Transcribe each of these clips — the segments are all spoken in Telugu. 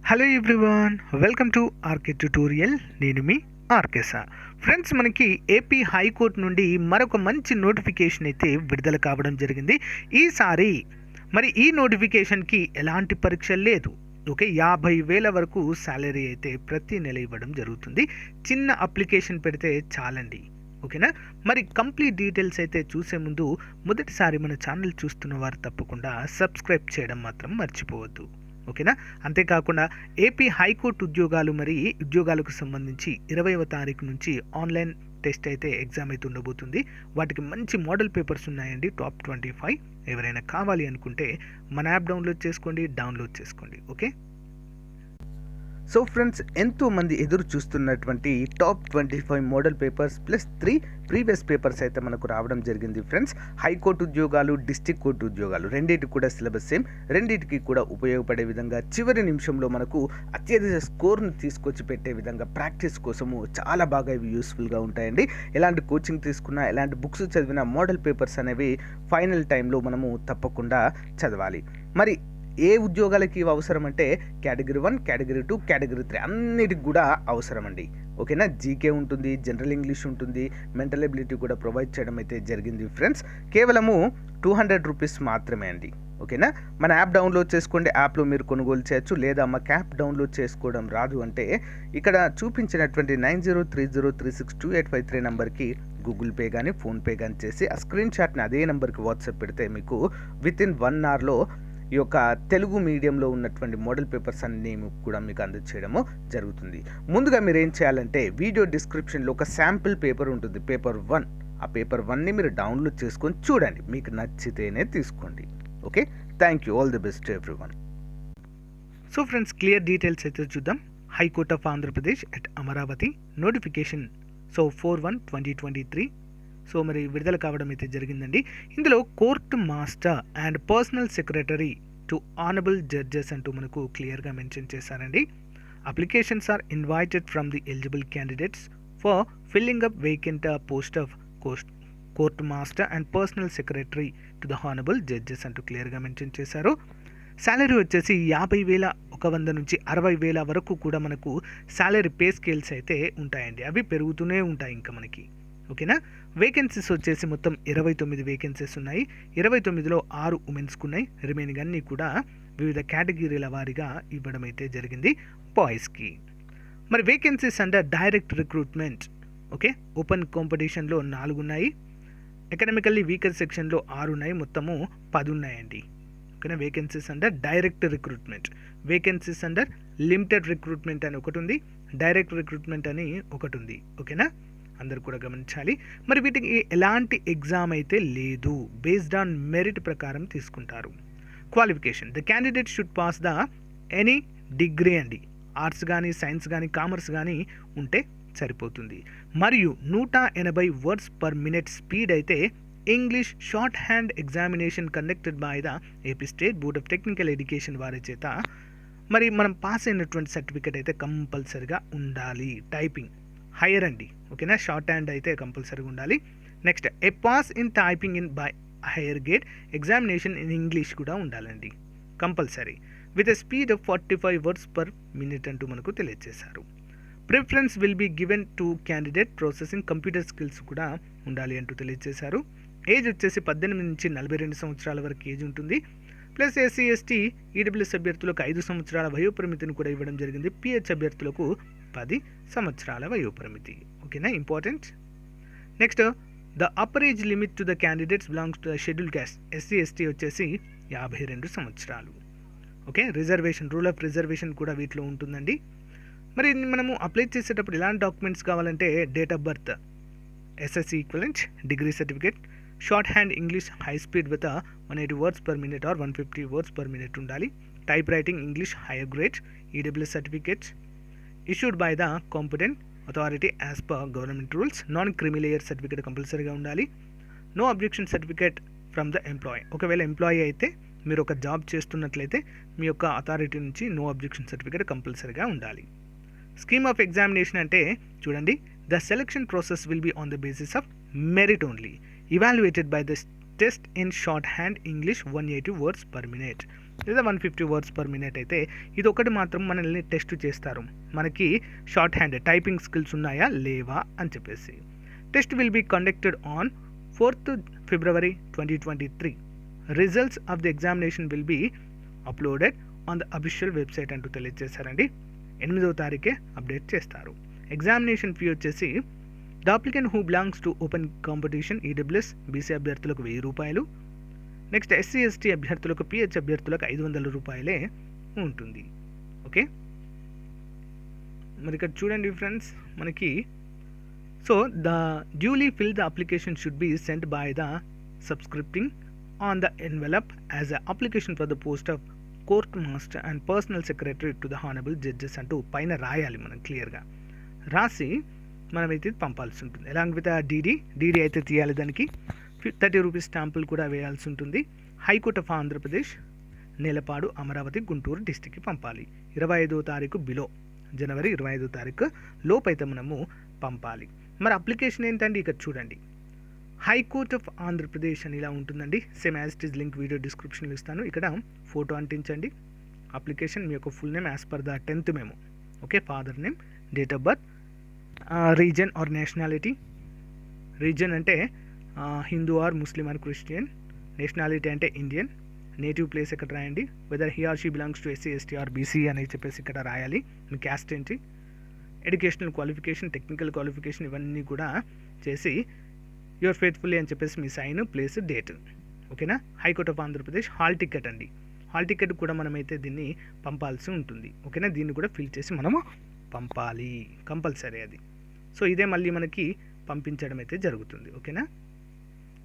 Hello everyone, welcome to RK tutorial. నేను మీ ఆర్కేసా. ఫ్రెండ్స్, మనకి ఏపీ హైకోర్టు నుండి మరొక మంచి నోటిఫికేషన్ అయితే విడుదల కావడం జరిగింది. ఈసారి మరి ఈ నోటిఫికేషన్కి ఎలాంటి పరీక్ష లేదు. ఓకే, 50,000 వరకు శాలరీ అయితే ప్రతి నెల ఇవ్వడం జరుగుతుంది. చిన్న అప్లికేషన్ పెడితే చాలండి. ఓకేనా? మరి కంప్లీట్ డీటెయిల్స్ అయితే చూసే ముందు మొదటిసారి మన ఛానల్ చూస్తున్న వారు తప్పకుండా సబ్స్క్రైబ్ చేయడం మాత్రం మర్చిపోవద్దు. ఓకేనా? అంతేకాకుండా ఏపీ హైకోర్టు ఉద్యోగాలకు సంబంధించి 20వ తారీఖు నుంచి ఆన్లైన్ టెస్ట్ అయితే ఎగ్జామ్ అయితే ఉండబోతుంది. వాటికి మంచి మోడల్ పేపర్స్ ఉన్నాయండి, టాప్ 25. ఎవరైనా కావాలి అనుకుంటే మన యాప్ డౌన్లోడ్ చేసుకోండి. ఓకే, సో ఫ్రెండ్స్, ఎంతోమంది ఎదురు చూస్తున్నటువంటి top 25 model papers plus 3 previous papers అయితే మనకు రావడం జరిగింది. ఫ్రెండ్స్, హైకోర్టు ఉద్యోగాలు, డిస్ట్రిక్ట్ కోర్టు ఉద్యోగాలు రెండింటికి కూడా సిలబస్ సేమ్, రెండింటికి కూడా ఉపయోగపడే విధంగా చివరి నిమిషంలో మనకు అత్యధిక స్కోర్ను తీసుకొచ్చి పెట్టే విధంగా ప్రాక్టీస్ కోసము చాలా బాగా ఇవి యూస్ఫుల్గా ఉంటాయండి. ఎలాంటి కోచింగ్ తీసుకున్నా, ఎలాంటి బుక్స్ చదివినా మోడల్ పేపర్స్ అనేవి ఫైనల్ టైంలో మనము తప్పకుండా చదవాలి. మరి ఏ ఉద్యోగాలకి ఇవి అవసరం అంటే కేటగిరీ 1, కేటగిరీ 2, కేటగిరీ 3 అన్నిటికి కూడా అవసరం అండి. ఓకేనా? జీకే ఉంటుంది, జనరల్ ఇంగ్లీష్ ఉంటుంది, మెంటల్ ఎబిలిటీ కూడా ప్రొవైడ్ చేయడం అయితే జరిగింది. ఫ్రెండ్స్, కేవలము 200 రూపీస్ మాత్రమే అండి. ఓకేనా? మన యాప్ డౌన్లోడ్ చేసుకోండి. యాప్లో మీరు కొనుగోలు చేయొచ్చు. లేదా మాకు యాప్ డౌన్లోడ్ చేసుకోవడం రాదు అంటే ఇక్కడ చూపించినటువంటి 9030362853 నెంబర్కి గూగుల్ పే కానీ, ఫోన్పే కానీ చేసి ఆ స్క్రీన్ షాట్ని అదే నెంబర్కి వాట్సాప్ పెడితే మీకు వితిన్ 1 అవర్లో ఈ యొక్క తెలుగు మీడియంలో ఉన్నటువంటి మోడల్ పేపర్స్ అన్నీ కూడా మీకు అందజేయడము జరుగుతుంది. ముందుగా మీరు ఏం చేయాలంటే వీడియో డిస్క్రిప్షన్లో ఒక శాంపిల్ పేపర్ ఉంటుంది, పేపర్ 1. ఆ పేపర్ 1ని మీరు డౌన్లోడ్ చేసుకొని చూడండి, మీకు నచ్చితేనే తీసుకోండి. Okay, thank you. All the best everyone. So friends, clear details అయితే చూద్దాం. High court of Andhra Pradesh at Amaravati notification 4/1/2023 so మరి విడుదల కావడం అయితే జరిగిందండి. ఇందులో court master and personal secretary to honourable judges అంటూ మనకు క్లియర్గా మెన్షన్ చేశారండి. Applications are invited from the eligible candidates for filling up vacant post of court master and personal secretary to the honourable judges అంటూ క్లియర్గా మెన్షన్ చేశారు. శాలరీ వచ్చేసి 50,100 నుంచి 60,000 వరకు కూడా మనకు శాలరీ పే స్కేల్స్ అయితే ఉంటాయండి. అవి పెరుగుతూనే ఉంటాయి ఇంకా మనకి. ఓకేనా? వేకెన్సీస్ వచ్చేసి మొత్తం 29 వేకెన్సీస్ ఉన్నాయి. 29లో 6 ఉమెన్స్కు ఉన్నాయి. రిమైనింగ్ అన్నీ కూడా వివిధ కేటగిరీల వారీగా ఇవ్వడం అయితే జరిగింది బాయ్స్కి. మరి వేకెన్సీస్ అంటే డైరెక్ట్ రిక్రూట్మెంట్. ఓకే, ఓపెన్ కాంపిటీషన్లో 4 ఉన్నాయి. ఎకనామికల్లీ వీకర్ సెక్షన్లో 6 ఉన్నాయి. మొత్తము 10 ఉన్నాయండి. ఓకేనా? Vacancies under direct recruitment, vacancies under limited recruitment అని ఒకటి ఉంది, డైరెక్ట్ రిక్రూట్మెంట్ అని ఒకటి ఉంది. ఓకేనా? అందరు కూడా గమనించాలి. మరి వీటికి ఎలాంటి ఎగ్జామ్ అయితే లేదు, బేస్డ్ ఆన్ మెరిట్ ప్రకారం తీసుకుంటారు. Qualification: the candidate should pass the any degree అండి. ఆర్ట్స్ కానీ, సైన్స్ కానీ, కామర్స్ కానీ ఉంటే సరిపోతుంది. మరియు 180 వర్డ్స్ పర్ మినిట్ స్పీడ్ అయితే English short hand examination conducted by the AP state board of technical education వారి చేత మరి మనం పాస్ అయినటువంటి సర్టిఫికేట్ అయితే కంపల్సరిగా ఉండాలి. టైపింగ్ హైయర్ అండి. ఓకేనా? షార్ట్ హ్యాండ్ అయితే కంపల్సరీగా ఉండాలి. Next, a pass in typing in by higher grade examination in English కూడా ఉండాలండి, compulsory, with a speed of 45 words per minute అంటూ మనకు తెలియజేశారు. Preference will be given to candidate processing computer skills కూడా ఉండాలి అంటూ తెలియజేశారు. ఏజ్ వచ్చేసి 18 నుంచి 42 సంవత్సరాల వరకు ఏజ్ ఉంటుంది. ప్లస్ ఎస్సీ, ఎస్టీ, ఈడబ్ల్యూఎస్ అభ్యర్థులకు 5 సంవత్సరాల వయోపరిమితిని కూడా ఇవ్వడం జరిగింది. పిహెచ్ అభ్యర్థులకు 10 సంవత్సరాల వయోపరిమితి. ఓకేనా? Important. Next, the upper age limit to the candidates belongs to the schedule caste. SC, ST వచ్చేసి 52 సంవత్సరాలు. Okay, reservation, rule of reservation కూడా వీటిలో ఉంటుందండి. మరి మనము అప్లై చేసేటప్పుడు ఎలాంటి డాక్యుమెంట్స్ కావాలంటే date of birth, SSC equivalent, degree certificate, short hand English high speed with 180 words per minute or 150 words per minute ఉండాలి. Type writing English higher grade, EWS certificates issued by the competent authority as per government rules. Non creamy layer certificate కంపల్సరీగా ఉండాలి. No objection certificate from the employee. ఒకవేళ ఎంప్లాయీ అయితే మీరు ఒక జాబ్ చేస్తున్నట్లయితే మీ యొక్క అథారిటీ నుంచి నో అబ్జెక్షన్ సర్టిఫికేట్ కంపల్సరీగా ఉండాలి. స్కీమ్ ఆఫ్ ఎగ్జామినేషన్ అంటే చూడండి, the selection process will be on the basis of merit only, evaluated by the test in short hand English 180 words per minute. లేదా 150 వర్డ్స్ పర్ మినిట్ అయితే ఇది ఒకటి మాత్రం మనల్ని టెస్ట్ చేస్తారు, మనకి షార్ట్ హ్యాండ్ టైపింగ్ స్కిల్స్ ఉన్నాయా లేవా అని చెప్పేసి. Test will be conducted on 4th February 2023. Results of the examination will be uploaded on the official website అంటూ తెలియజేశారండి. 8వ తారీఖే అప్డేట్ చేస్తారు. ఎగ్జామినేషన్ ఫీ వచ్చేసి the applicant who belongs to open competition EWS BC అభ్యర్థులకు 1000 రూపాయలు, నెక్స్ట్ ఎస్సీ ఎస్టీ అభ్యర్థులకు పిహెచ్ అభ్యర్థులకు 500 రూపాయలే ఉంటుంది. ఓకే, మరి ఇక్కడ చూడండి ఫ్రెండ్స్ మనకి, so the duly fill the application should be sent by the subscripting on the envelope as a application for the post of court master and personal secretary to the honourable judges అంటూ పైన రాయాలి మనం క్లియర్గా. రాసి మనమైతే పంపాల్సి ఉంటుంది. అలాంగ్ విత్ డీడీ అయితే తీయాలి, దానికి 30 రూపీస్ స్టాంపులు కూడా వేయాల్సి ఉంటుంది. హైకోర్ట్ ఆఫ్ ఆంధ్రప్రదేశ్, నేలపాడు, అమరావతి, గుంటూరు డిస్టిక్కి పంపాలి. 25వ తారీఖు బిలో, జనవరి 25వ తారీఖు లోపైతే మనము పంపాలి. మరి అప్లికేషన్ ఏంటండి, ఇక్కడ చూడండి హైకోర్ట్ ఆఫ్ ఆంధ్రప్రదేశ్ అని ఇలా ఉంటుందండి. Same as it is link video డిస్క్రిప్షన్లో ఇస్తాను. ఇక్కడ ఫోటో అంటించండి. అప్లికేషన్ మీ యొక్క full name as per the 10th memo. Okay, father name, date of birth, reason are nationality. Reason అంటే Hindu are Muslim are Christian. Nationality అంటే ఇండియన్. నేటివ్ ప్లేస్ ఇక్కడ రాయండి. Whether he or she belongs to SC ST or BC అని చెప్పేసి ఇక్కడ రాయాలి. మీ క్యాస్ట్ ఏంటి, ఎడ్యుకేషనల్ క్వాలిఫికేషన్, టెక్నికల్ క్వాలిఫికేషన్ ఇవన్నీ కూడా చేసి యువర్ ఫెయిత్ఫుల్లీ అని చెప్పేసి మీ సైన్, ప్లేస్, డేట్. ఓకేనా. High court of Andhra Pradesh hall ticket అండి. హాల్ టికెట్ కూడా మనమైతే దీన్ని పంపాల్సి ఉంటుంది. ఓకేనా, దీన్ని కూడా ఫిల్ చేసి మనము పంపాలి, కంపల్సరీ అది. సో ఇదే మళ్ళీ మనకి పంపించడం అయితే జరుగుతుంది. ఓకేనా.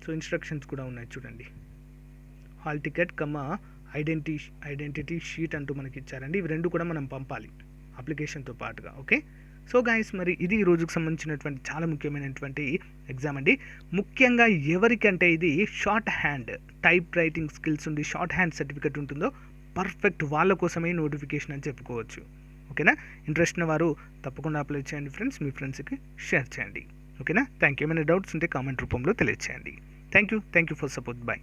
సో ఇన్స్ట్రక్షన్స్ కూడా ఉన్నాయి చూడండి. హాల్ టికెట్ ఐడెంటిటీ షీట్ అంటూ మనకి ఇచ్చారండి. ఇవి రెండు కూడా మనం పంపాలి అప్లికేషన్తో పాటుగా. ఓకే, సో గైస్ మరి ఇది ఈ రోజుకు సంబంధించినటువంటి చాలా ముఖ్యమైనటువంటి ఎగ్జామ్ అండి. ముఖ్యంగా ఎవరికంటే ఇది short hand type writing skills ఉండి షార్ట్ హ్యాండ్ సర్టిఫికెట్ ఉంటుందో పర్ఫెక్ట్ వాళ్ళ కోసమే నోటిఫికేషన్ అని చెప్పుకోవచ్చు. ఓకేనా. ఇంట్రెస్ట్ ఉన్న వారు తప్పకుండా అప్లై చేయండి ఫ్రెండ్స్, మీ ఫ్రెండ్స్కి షేర్ చేయండి. ఓకేనా. Thank you. ఏమైనా డౌట్స్ ఉంటే కామెంట్ రూపంలో తెలియజేయండి. Thank you for support. Bye.